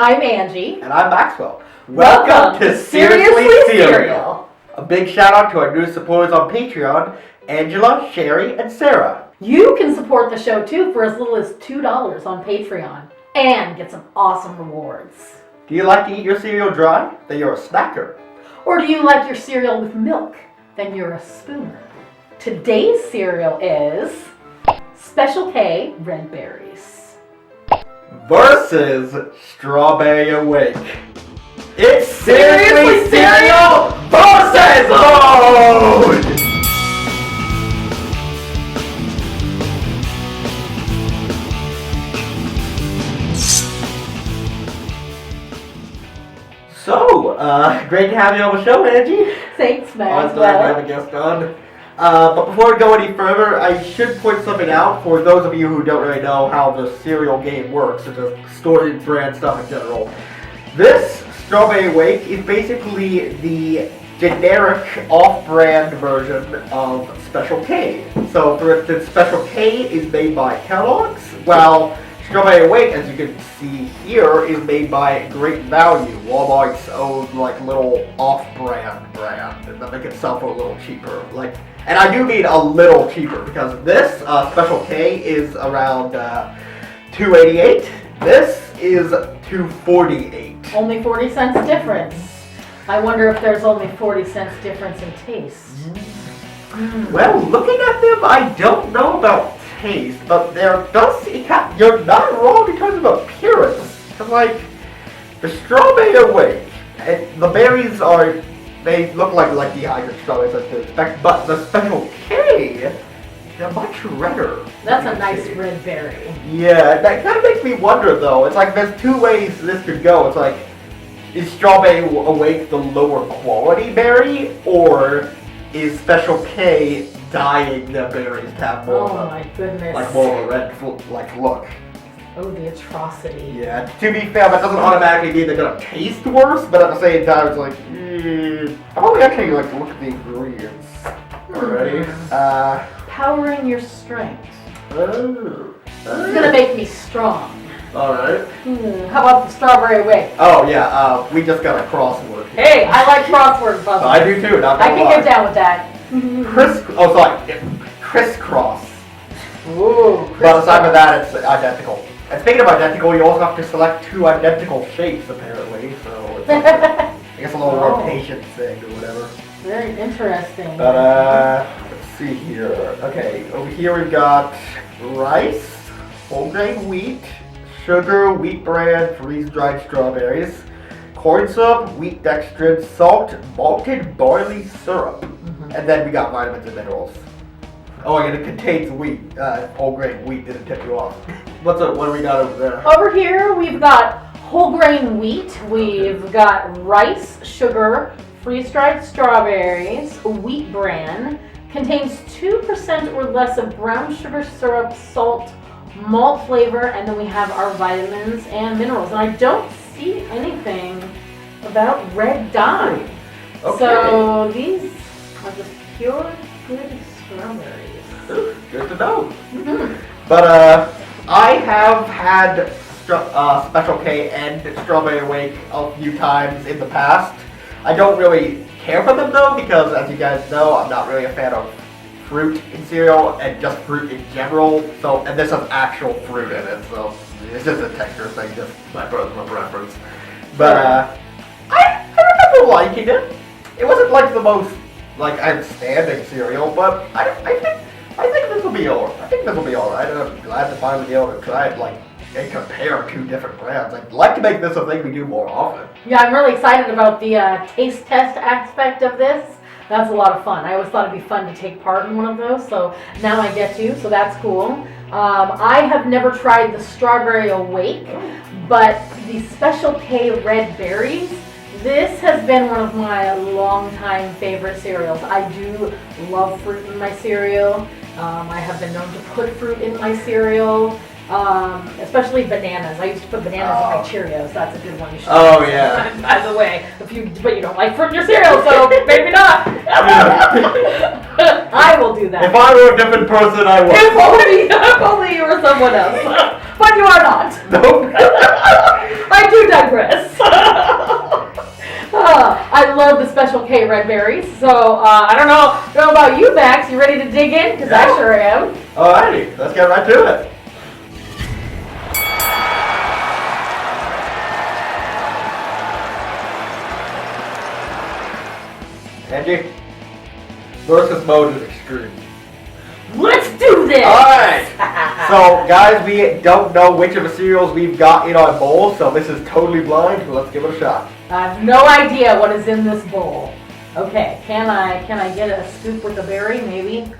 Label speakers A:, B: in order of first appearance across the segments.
A: I'm Angie.
B: And I'm Maxwell.
A: Welcome to Seriously Cereal.
B: A big shout out to our new supporters on Patreon, Angela, Sherry, and Sarah.
A: You can support the show too for as little as $2 on Patreon and get some awesome rewards.
B: Do you like to eat your cereal dry? Then you're a snacker.
A: Or do you like your cereal with milk? Then you're a spooner. Today's cereal is Special K Red Berries
B: versus Strawberry Awake. It's Seriously Cereal versus Mode! So, great to have you on the show, Angie.
A: Thanks, Maxwell.
B: Always glad to have a guest on. But before we go any further, I should point something out for those of you who don't really know how the cereal game works, or just story brand stuff in general. This Strawberry Wake is basically the generic off-brand version of Special K. So, for instance, Special K is made by Kellogg's, while Strawberry Awake, as you can see here, is made by Great Value, Walmart's own little off-brand brand, and that they can sell for a little cheaper. And I do mean a little cheaper because this Special K is around $2.88. This is $2.48.
A: Only 40 cents difference. I wonder if there's only 40 cents difference in taste.
B: Well, looking at them, I don't know about taste, but you're not wrong in terms of appearance. Because, the Strawberry Awake, the berries they look like dehydrated strawberries as to expect, but the Special K, they're much redder.
A: That's a nice red berry.
B: Yeah, that kind of makes me wonder though. It's there's two ways this could go. It's is Strawberry Awake the lower quality berry, or is Special K dyeing the berries to have more
A: of my goodness.
B: more of a red look?
A: Oh, the atrocity.
B: Yeah, to be fair, that doesn't automatically mean they're gonna taste worse, but at the same time, it's how about we actually look at the ingredients already?
A: Powering your strength.
B: Oh.
A: This is gonna make me strong.
B: Alright.
A: How about the Strawberry Awake?
B: Oh yeah, we just got a crossword here.
A: Hey, I like crossword puzzles.
B: I do too, not
A: I
B: gonna
A: can
B: lie.
A: get down with that.
B: Crisscross.
A: Ooh,
B: But aside from that, it's identical. And speaking of identical, you also have to select two identical shapes, apparently, so it's I guess a little rotation thing or whatever.
A: Very interesting.
B: But, let's see here. Okay, over here we've got rice, whole grain wheat, sugar, wheat bran, freeze-dried strawberries, corn syrup, wheat dextrin, salt, malted barley syrup. And then we got vitamins and minerals. Oh, and it contains wheat. Whole grain wheat didn't tip you off. What do we got over there?
A: Over here we've got whole grain wheat, we've got rice, sugar, freeze-dried strawberries, wheat bran, contains 2% or less of brown sugar syrup, salt, malt flavor, and then we have our vitamins and minerals. And I don't see anything about red dye.
B: Okay.
A: So these are just pure good strawberries.
B: Ooh, good to know. But I have had Special K and Strawberry Awake a few times in the past. I don't really care for them though, because as you guys know, I'm not really a fan of fruit in cereal and just fruit in general. So, and this has actual fruit in it, so it's just a texture thing, just my personal preference. But I remember liking it. It wasn't the most outstanding cereal, but I think this will be alright. I think this will be alright, and I'm glad to finally be able to try it and compare two different brands. I'd like to make this a thing we do more often.
A: Yeah, I'm really excited about the taste test aspect of this. That's a lot of fun. I always thought it'd be fun to take part in one of those, so now I get to, so that's cool. I have never tried the Strawberry Awake, but the Special K Red Berries, this has been one of my longtime favorite cereals. I do love fruit in my cereal. I have been known to put fruit in my cereal. Especially bananas. I used to put bananas in my Cheerios. That's a good one. You should
B: yeah.
A: By the way, but you don't like fruit in your cereal, so maybe not. I will do that.
B: If I were a different person, I would.
A: If only you were someone else. But you are not.
B: Nope.
A: I do do digress. I love the Special K red berries. So I don't know about you, Max. You ready to dig in? Because I sure am.
B: Alrighty, let's get right to it. Angie, versus mode is extreme.
A: Let's do this!
B: Alright! So, guys, we don't know which of the cereals we've got in our bowl, so this is totally blind, so let's give it a shot.
A: I have no idea what is in this bowl. Okay, can I get a scoop with the berry, maybe?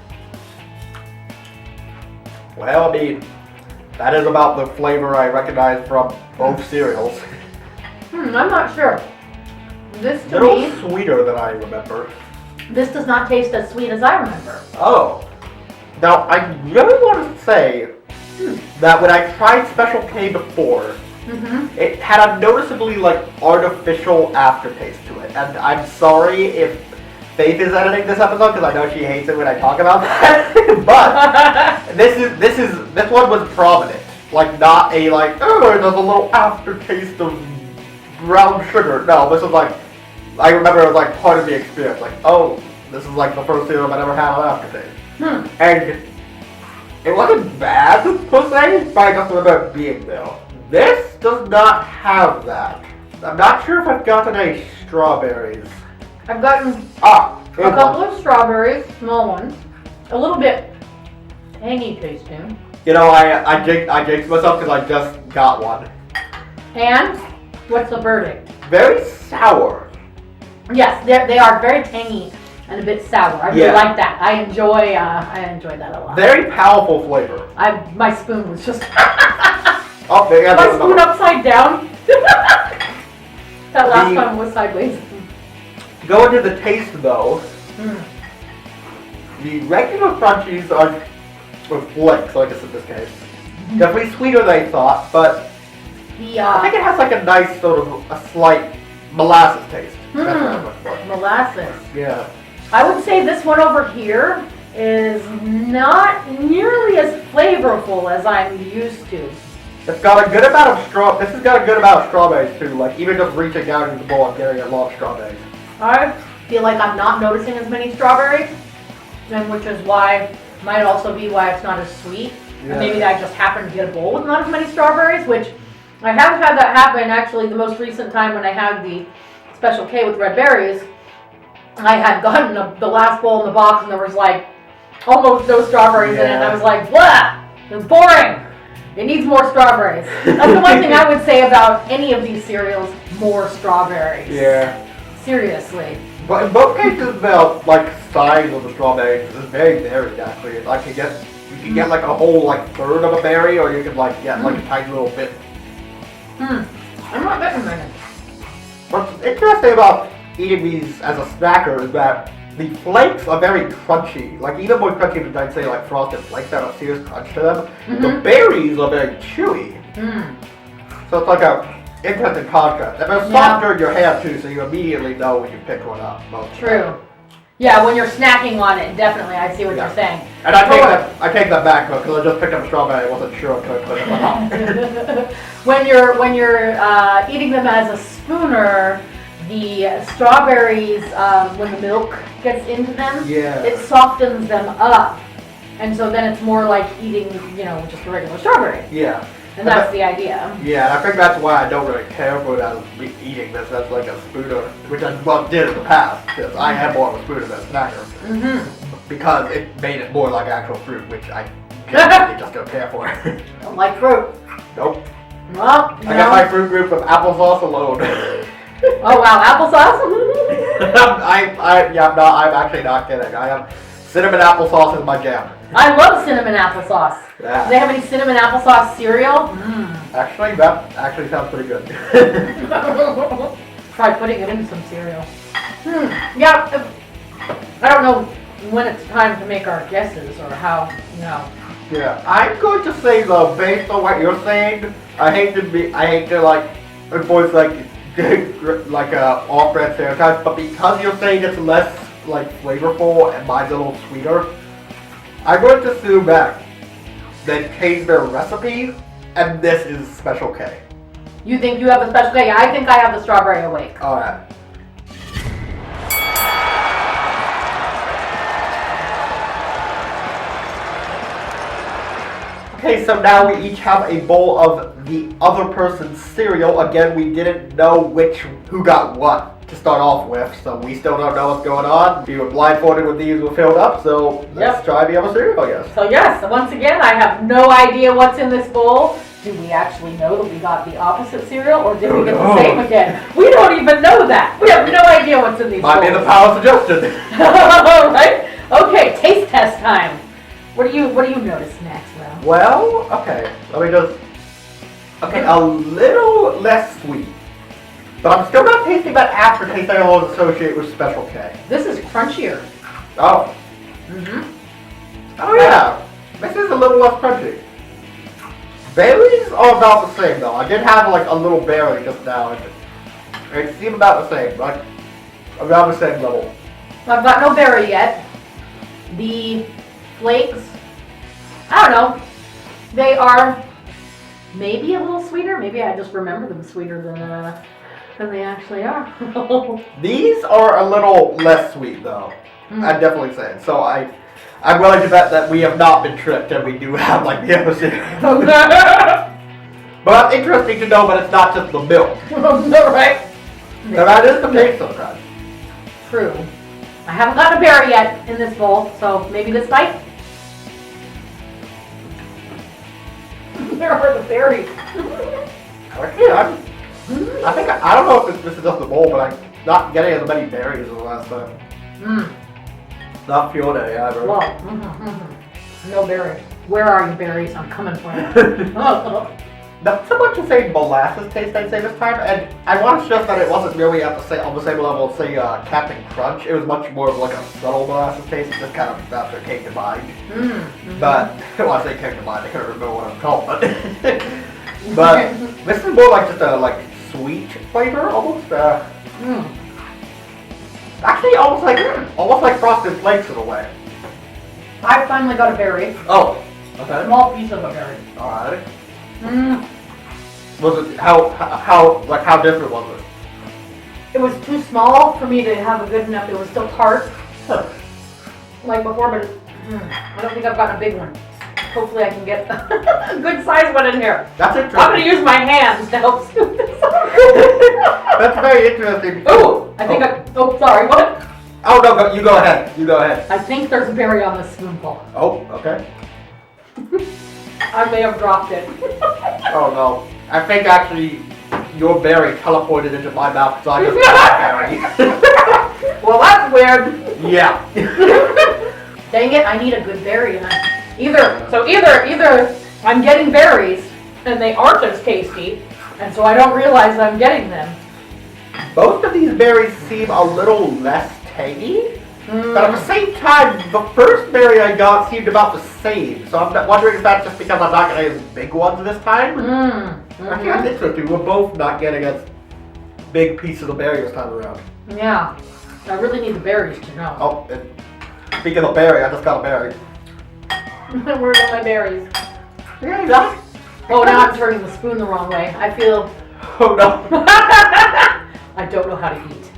B: Well, I mean, that is about the flavor I recognize from both cereals.
A: I'm not sure. This
B: A
A: to
B: little
A: me,
B: sweeter than I remember.
A: this does not taste as sweet as I remember.
B: Oh. Now, I really want to say that when I tried Special K before, it had a noticeably, artificial aftertaste to it. And I'm sorry if Faith is editing this episode, because I know she hates it when I talk about that. But this one was prominent. Not there's a little aftertaste of brown sugar. No, this was I remember it was part of the experience. Oh, this is the first cereal I've ever had an aftertaste. And it wasn't bad per se, but I just remember it being there. This does not have that. I'm not sure if I've gotten any strawberries.
A: I've gotten a couple of strawberries, small ones, a little bit tangy tasting.
B: You know, I jinxed myself because I just got one.
A: And what's the verdict?
B: Very sour.
A: Yes, they are very tangy and a bit sour. I really like that. I enjoy that a lot.
B: Very powerful flavor.
A: My spoon was just
B: Oh, there you go.
A: my spoon upside down. That last time was sideways.
B: Going to the taste though, the regular crunchies are flakes, I guess in this case. Definitely sweeter than I thought, but I think it has a nice sort of a slight molasses taste. That's what I'm looking for.
A: Molasses.
B: Yeah.
A: I would say this one over here is not nearly as flavorful as I'm used to.
B: It's got a good amount of This has got a good amount of strawberries too. Even just reaching down into the bowl and getting a lot of strawberries.
A: I feel like I'm not noticing as many strawberries, and which is might also be why it's not as sweet.
B: Yeah.
A: And maybe I just happened to get a bowl with not as many strawberries, which I have had that happen actually the most recent time when I had the Special K with red berries. I had gotten the last bowl in the box and there was almost no strawberries in it, and I was like, blah! It's boring! It needs more strawberries. That's the one thing I would say about any of these cereals, more strawberries.
B: Yeah.
A: Seriously.
B: But in both cases, the size of the strawberries is very varied actually. You can get a whole third of a berry, or you can get a tiny little bit.
A: I'm not getting many.
B: What's interesting about eating these as a snacker is that the flakes are very crunchy. Even more crunchy than I'd say Frosted Flakes that have a serious crunch to them. The berries are very chewy. So it's a interesting contrast. And they're softer in your hand too, so you immediately know when you pick one up.
A: True. Yeah, when you're snacking on it, definitely, I see what you're saying.
B: And I take that back because I just picked up a strawberry. I wasn't sure I could put it in my mouth.
A: When you're eating them as a spooner, the strawberries, when the milk gets into them, it softens them up, and so then it's more like eating, just a regular strawberry.
B: Yeah.
A: And that's the idea.
B: Yeah, and I think that's why I don't really care for it as eating this as a spooner, which I did in the past, because I had more of a spooner than a snacker. Because it made it more like actual fruit, which I generally just don't care for.
A: Don't like fruit.
B: Nope.
A: Well,
B: I got my fruit group of applesauce alone.
A: Oh wow, applesauce?
B: I'm actually not kidding. I have cinnamon applesauce is my jam.
A: I love cinnamon applesauce.
B: Yeah.
A: Do they have any cinnamon applesauce cereal?
B: Actually, that actually sounds pretty good.
A: Try putting it in some cereal. Yeah, I don't know when it's time to make our guesses or how,
B: Yeah, I'm going to say though, based on what you're saying, I hate to enforce off-brand stereotypes, but because you're saying it's less flavorful and mine's a little sweeter, I'm going to assume that they changed their recipe and this is Special K.
A: You think you have a special K? Yeah, I think I have the strawberry awake.
B: Alright. Okay, so now we each have a bowl of the other person's cereal. Again, we didn't know who got what to start off with, so we still don't know what's going on. We were blindfolded when these were filled up, so let's try the other cereal, I guess.
A: So yes, once again, I have no idea what's in this bowl. Do we actually know that we got the opposite cereal, or did we get the same again? We don't even know that. We have no idea what's in these bowls.
B: Might be the power of suggestion.
A: Right? Okay, taste test time. What do you notice, Maxwell?
B: Well, okay, let me just... Okay, a little less sweet. But I'm still not tasting that aftertaste I always associate with Special K.
A: This is crunchier.
B: Oh. Oh yeah, this is a little less crunchy. Berries are about the same though. I did have like a little berry just now. It seemed about the same, like around the same level.
A: I've got no berry yet. The flakes, I don't know. They are maybe a little sweeter. Maybe I just remember them sweeter than they actually are.
B: These are a little less sweet though. I'd definitely say. So I'm willing to bet that we have not been tricked and we do have like the episode. But interesting to know that it's not just the milk.
A: Right?
B: So that is the taste sometimes.
A: True. I haven't gotten a berry yet in this bowl, so maybe this bite. There are the berries.
B: Yeah, I think I don't know if this is just the bowl, but I'm not getting as many berries as the last time. Not fuel day either.
A: Well, no berries. Where are you, berries? I'm coming for you.
B: Not so much to say molasses taste, I'd say this time, and I want to stress that it wasn't really on the same level as say Captain Crunch. It was much more of like a subtle molasses taste. It just kind of that's what came to mind. But well, I say came to mind. I can't remember what I'm called, but this is more like just a sweet flavor almost. Actually, almost like Frosted Flakes in a way.
A: I finally got a berry.
B: Oh, okay.
A: Small piece of a berry.
B: Alright. Was it how different was it?
A: It was too small for me to have a good enough. It was still tart, like before, but I don't think I've gotten a big one. Hopefully, I can get a good size one in here.
B: That's interesting.
A: I'm gonna use my hands to help scoop this up.
B: That's very interesting.
A: Oh, I think sorry, what?
B: Oh no, you go ahead. You go ahead.
A: I think there's a berry on this spoonful.
B: Oh, okay.
A: I may have dropped it.
B: Oh no. I think actually your berry teleported into my mouth, so I just got that berry.
A: Well, that's weird.
B: Yeah.
A: Dang it, I need a good berry. Either I'm getting berries and they aren't as tasty, and so I don't realize I'm getting them.
B: Both of these berries seem a little less tangy, but at the same time, the first berry I got seemed about the same. So I'm wondering if that's just because I'm not getting as big ones this time. I think that's interesting. We're both not getting as big pieces of berry this time around.
A: Yeah, I really need the berries to know.
B: Oh, and speaking of berry, I just got a berry.
A: Where's all my berries?
B: Yeah, you got it.
A: Oh, now I'm turning the spoon the wrong way. I feel...
B: Oh no.
A: I don't know how to eat.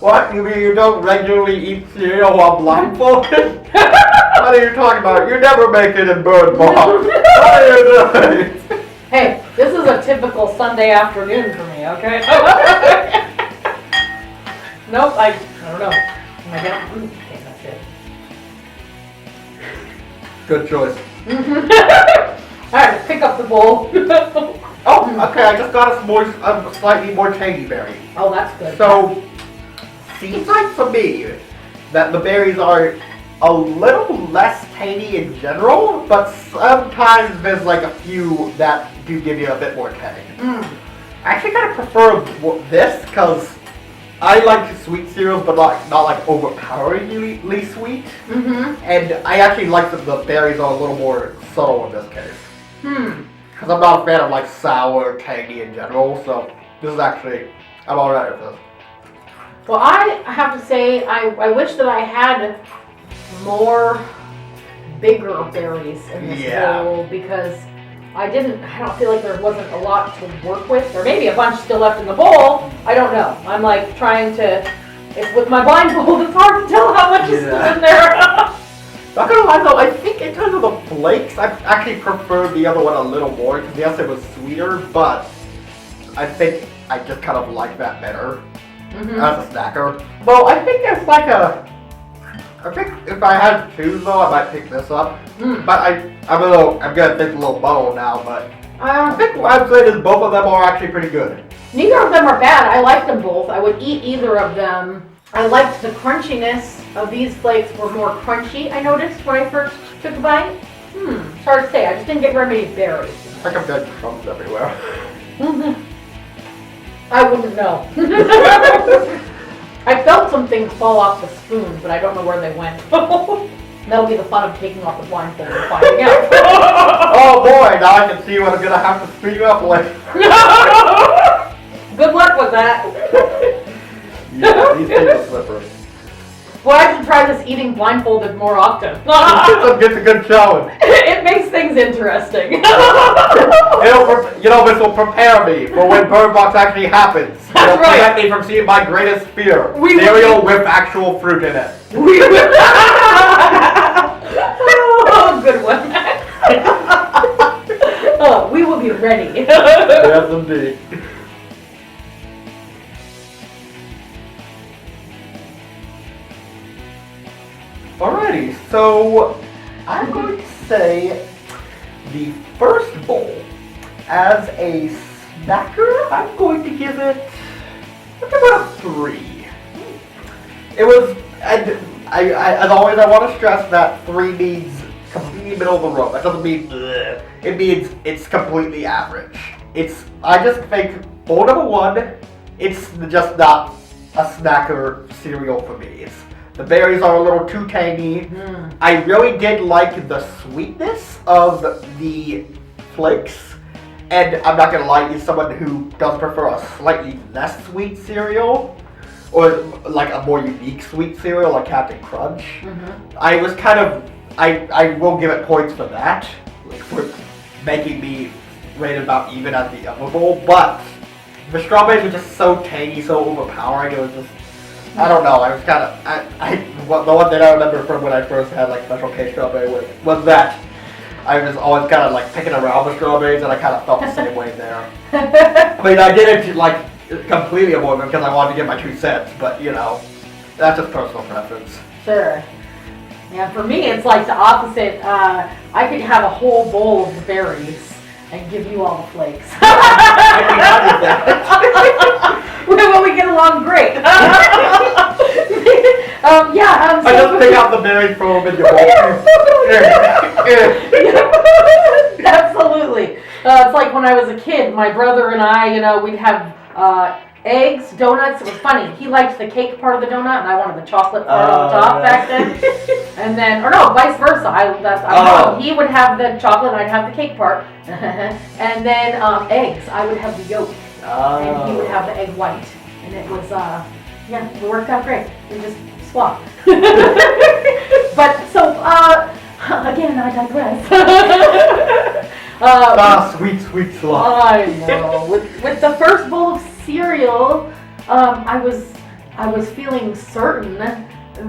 B: What? You mean you don't regularly eat cereal while blindfolded? What are you talking about? You never make it in bird box. What are you doing?
A: Hey, this is a typical Sunday afternoon for me, okay? Nope, I don't know. Am I getting... Okay, that's it.
B: Good choice.
A: Alright, pick up the bowl.
B: Oh, okay, I just got a slightly more tangy berry.
A: Oh, that's good.
B: So, seems like for me that the berries are a little less tangy in general, but sometimes there's like a few that do give you a bit more tang. I actually kind of prefer this because I like sweet cereals, but not like overpoweringly sweet. And I actually like that the berries are a little more subtle in this case. Because I'm not a fan of like sour, tangy in general, so this is actually, I'm alright with this.
A: Well, I have to say, I wish that I had more bigger berries in this bowl, because I don't feel like there wasn't a lot to work with, or maybe a bunch still left in the bowl. I don't know. I'm like trying to, it's with my blindfold, it's hard to tell how much is still in there.
B: Not gonna lie though, I think in terms of the flakes, I actually prefer the other one a little more, because yes, it was sweeter, but I think I just kind of like that better as a snacker. Well, I think it's like I think if I had to choose though, I might pick this up. But I'm gonna think a little bubble now, but I think what I'd say is both of them are actually pretty good.
A: Neither of them are bad. I like them both. I would eat either of them. I liked the crunchiness of these flakes were more crunchy, I noticed when I first took a bite. It's hard to say. I just didn't get very many berries.
B: It's like I'm getting crumbs everywhere.
A: I wouldn't know. I felt some things fall off the spoon, but I don't know where they went. That'll be the fun of taking off the blindfold and finding out.
B: Oh boy, now I can see what I'm gonna have to speed up with.
A: Good luck with that.
B: Yeah, these things are slippery.
A: Well, I should try this eating blindfolded more often.
B: It's a good showing.
A: It makes things interesting.
B: This will prepare me for when Bird Box actually happens. It'll prevent me from seeing my greatest fear. Cereal with actual fruit in it.
A: Oh, good one. Oh, we will be ready.
B: Yes, indeed. Alrighty, so I'm going to say the first bowl, as a snacker, I'm going to give it about a 3. It was, and I as always, I want to stress that 3 means completely middle of the road. That doesn't mean ugh. It means it's completely average. I just think bowl number 1, it's just not a snacker cereal for me. The berries are a little too tangy. I really did like the sweetness of the flakes. And I'm not gonna lie, you're someone who does prefer a slightly less sweet cereal, or like a more unique sweet cereal like Captain Crunch. I was kind of, I will give it points for that, like for making me rate about even at the other bowl, but the strawberries were just so tangy, so overpowering, it was just, I don't know, I was kind of, the one that I remember from when I first had like Special K strawberry was that I was always kind of like picking around the strawberries, and I kind of felt the same way there. I mean, I didn't like completely avoid them because I wanted to get my 2 cents, but you know, that's just personal preference.
A: Sure. Yeah, for me it's like the opposite. I could have a whole bowl of the berries and give you all the flakes. Well, we get along great.
B: I just pick out the berry foam in your bowl.
A: Absolutely. It's like when I was a kid, my brother and I, we'd have eggs, donuts. It was funny. He liked the cake part of the donut, and I wanted the chocolate part on the top back then. And then, or no, vice versa. He would have the chocolate, and I'd have the cake part. And then eggs, I would have the yolk, and he would have the egg white. And it was, it worked out great. We just swapped. But so, again, I digress.
B: Sweet, sweet slop.
A: I know. With the first bowl of cereal, I was feeling certain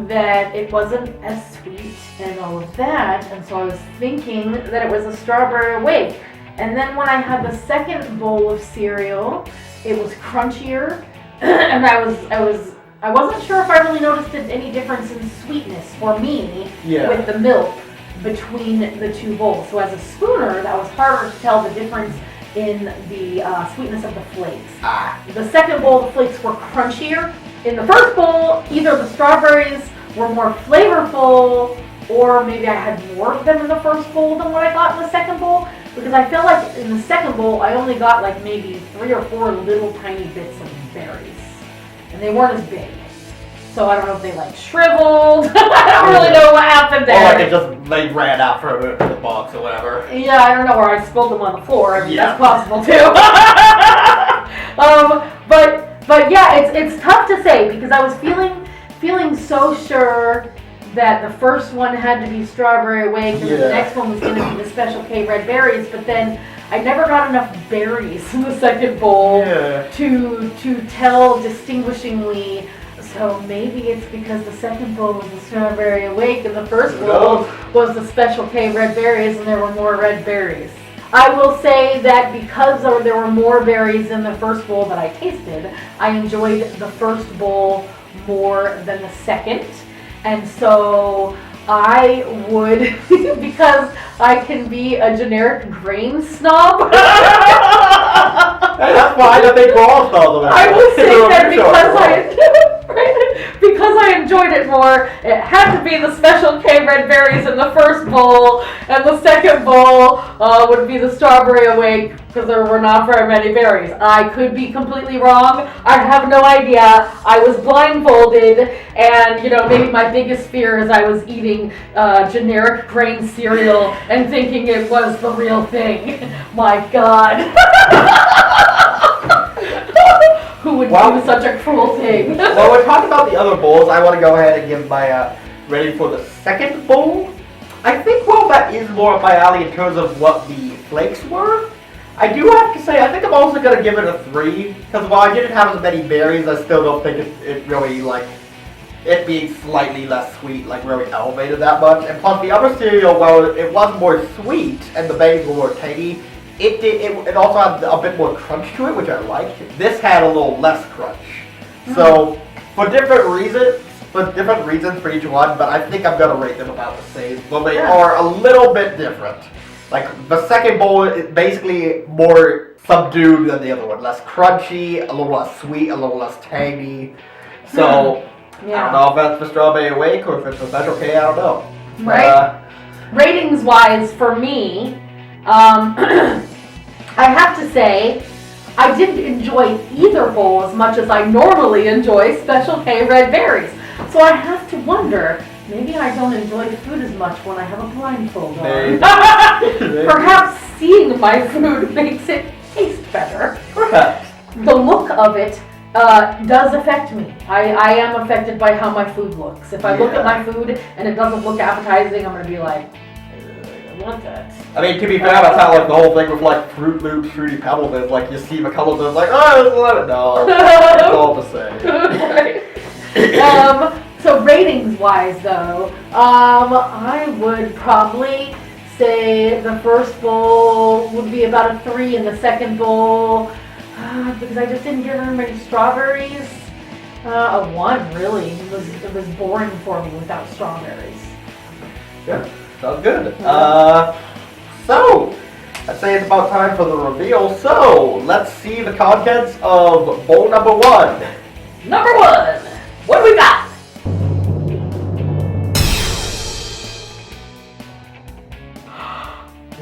A: that it wasn't as sweet and all of that, and so I was thinking that it was a strawberry awake. And then when I had the second bowl of cereal, it was crunchier, and I wasn't sure if I really noticed any difference in sweetness for me with the milk between the 2 bowls. So as a spooner, that was harder to tell the difference in the sweetness of the flakes. The second bowl, the flakes were crunchier. In the first bowl, either the strawberries were more flavorful, or maybe I had more of them in the first bowl than what I got in the second bowl, because I feel like in the second bowl, I only got like maybe 3 or 4 little tiny bits of berries, and they weren't as big. So I don't know if they like shriveled. I don't really know what happened there.
B: Or like they ran out for a minute from the box or whatever.
A: Yeah, I don't know, or I spilled them on the floor. I mean, that's possible too. But yeah, it's tough to say because I was feeling so sure that the first one had to be strawberry awake and the next one was going to be the Special K red berries. But then I never got enough berries in the second bowl to tell distinguishingly. So maybe it's because the second bowl was the Strawberry Awake and the first bowl was the Special K red berries and there were more red berries. I will say that because there were more berries in the first bowl that I tasted, I enjoyed the first bowl more than the second. And so I would, because I can be a generic grain snob.
B: That's fine, I think we're all snobs.
A: I will say that because I enjoyed it more, it had to be the Special K red berries in the first bowl, and the second bowl would be the Strawberry Awake, because there were not very many berries. I could be completely wrong. I have no idea. I was blindfolded, and maybe my biggest fear is I was eating generic grain cereal and thinking it was the real thing. My God. Who would do such a cruel thing?
B: Well, we're talking about the other bowls. I want to go ahead and give my ready for the second bowl. I think, that is more up my alley in terms of what the flakes were. I do have to say, I think I'm also going to give it a 3, because while I didn't have as many berries, I still don't think it really, it being slightly less sweet, really elevated that much. And plus, the other cereal, while it was more sweet, and the berries were more tangy, it also had a bit more crunch to it, which I liked. This had a little less crunch. So, for different reasons for each one, but I think I'm going to rate them about the same. Well, they are a little bit different. The second bowl is basically more subdued than the other one. Less crunchy, a little less sweet, a little less tangy. So, I don't know if that's the Strawberry Awake or if it's a Special K, I don't know.
A: Right? Ratings-wise, for me, I have to say, I didn't enjoy either bowl as much as I normally enjoy Special K red berries. So I have to wonder, maybe I don't enjoy food as much when I have a blindfold on. Perhaps seeing my food makes it taste better.
B: Perhaps.
A: The look of it does affect me. I am affected by how my food looks. If I look at my food and it doesn't look appetizing, I'm going to be like, I want that.
B: I mean, to be fair, that's how the whole thing with Fruit Loops, Fruity Pebbles is. You see the colors and it's like, oh, let it know. It's all the same.
A: So ratings-wise, though, I would probably say the first bowl would be about a 3, and the second bowl, because I just didn't get very many strawberries, a 1, really. It was boring for me without strawberries.
B: Yeah, sounds good. So, I'd say it's about time for the reveal. So, let's see the contents of bowl number 1.
A: Number 1, what do we got?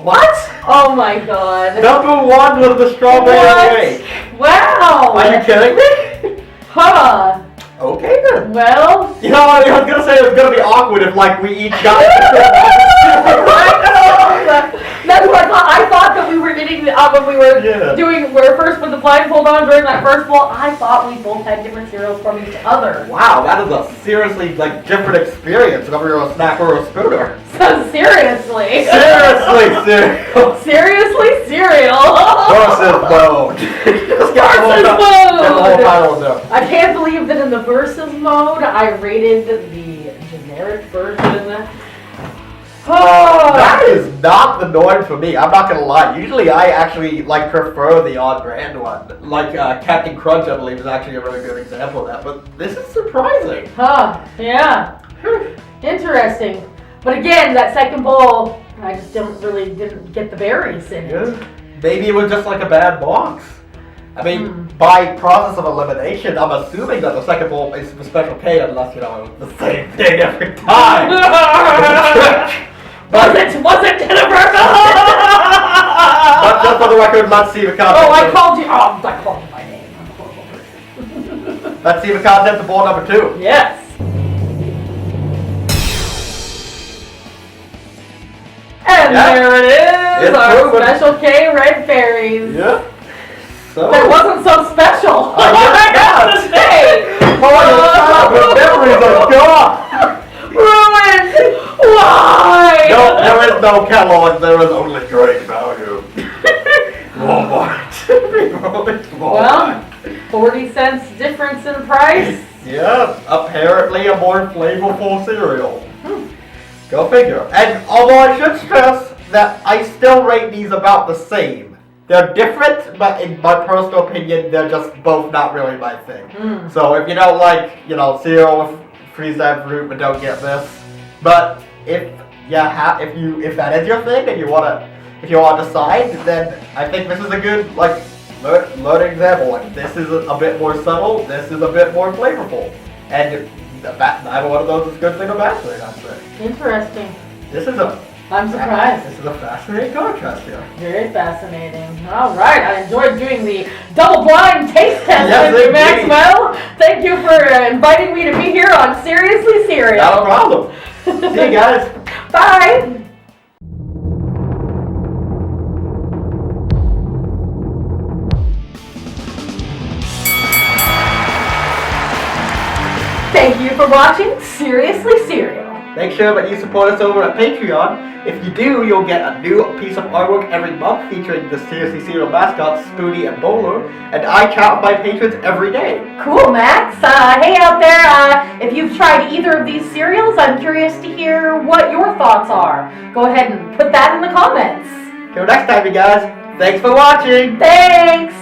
B: What?
A: Oh my God.
B: Number 1 was the Strawberry Awake.
A: Wow.
B: Are you kidding me?
A: Huh.
B: Okay then.
A: Well.
B: You know, I was gonna say it was gonna be awkward if we each got it.
A: That's what I thought. I thought that we were getting when we were doing first with the blindfold on during that first bowl. I thought we both had different cereals from each other.
B: Wow, that is a seriously different experience whether you're a snack or a spooner.
A: So seriously.
B: Seriously cereal.
A: Seriously cereal.
B: Versus mode.
A: Versus
B: mode.
A: I can't believe that in the versus mode I rated the generic version. Oh.
B: That is not the norm for me. I'm not gonna lie. Usually, I actually prefer the on-brand one. Captain Crunch, I believe, is actually a really good example of that. But this is surprising.
A: Huh? Yeah. Interesting. But again, that second bowl, I just didn't get the berries in it.
B: Maybe it was just a bad box. I mean, by process of elimination, I'm assuming that the second bowl is the Special K, unless it was the same thing every time.
A: Was it Jennifer?
B: But just for the record, let's see the content.
A: Oh, I called you by name. I'm a horrible person.
B: Let's see the content of bowl number 2.
A: Yes. And there it is,
B: it's
A: our
B: proven.
A: Special K red berries.
B: Yeah. So.
A: That wasn't so special.
B: I got to say. The memories are gone.
A: Ruined. Why?
B: No, there is no Kellogg's. There is only great value.
A: Well, 40 cents difference in price.
B: Yeah, apparently a more flavorful cereal. Go figure. And although I should stress that I still rate these about the same. They're different, but in my personal opinion, they're just both not really my thing. So if you don't like, cereal with freeze-dried fruit, but don't get this. But if that is your thing and if you want to decide, then I think this is a good learning example. Like, this is a bit more subtle. This is a bit more flavorful, and neither one of those is a good thing or bad thing. I'd say.
A: Interesting. I'm surprised.
B: This is a fascinating contrast here.
A: Very fascinating. All right, I enjoyed doing the double blind taste test with you,
B: indeed.
A: Maxwell. Thank you for inviting me to be here on Seriously Cereal.
B: Not a problem. See you guys.
A: Bye. Thank you for watching Seriously Cereal.
B: Make sure that you support us over at Patreon. If you do, you'll get a new piece of artwork every month featuring the Seriously Cereal mascots, Spoody and Bowler, and I count my patrons every day.
A: Cool, Max. Hey out there, if you've tried either of these cereals, I'm curious to hear what your thoughts are. Go ahead and put that in the comments.
B: Till next time, you guys. Thanks for watching.
A: Thanks.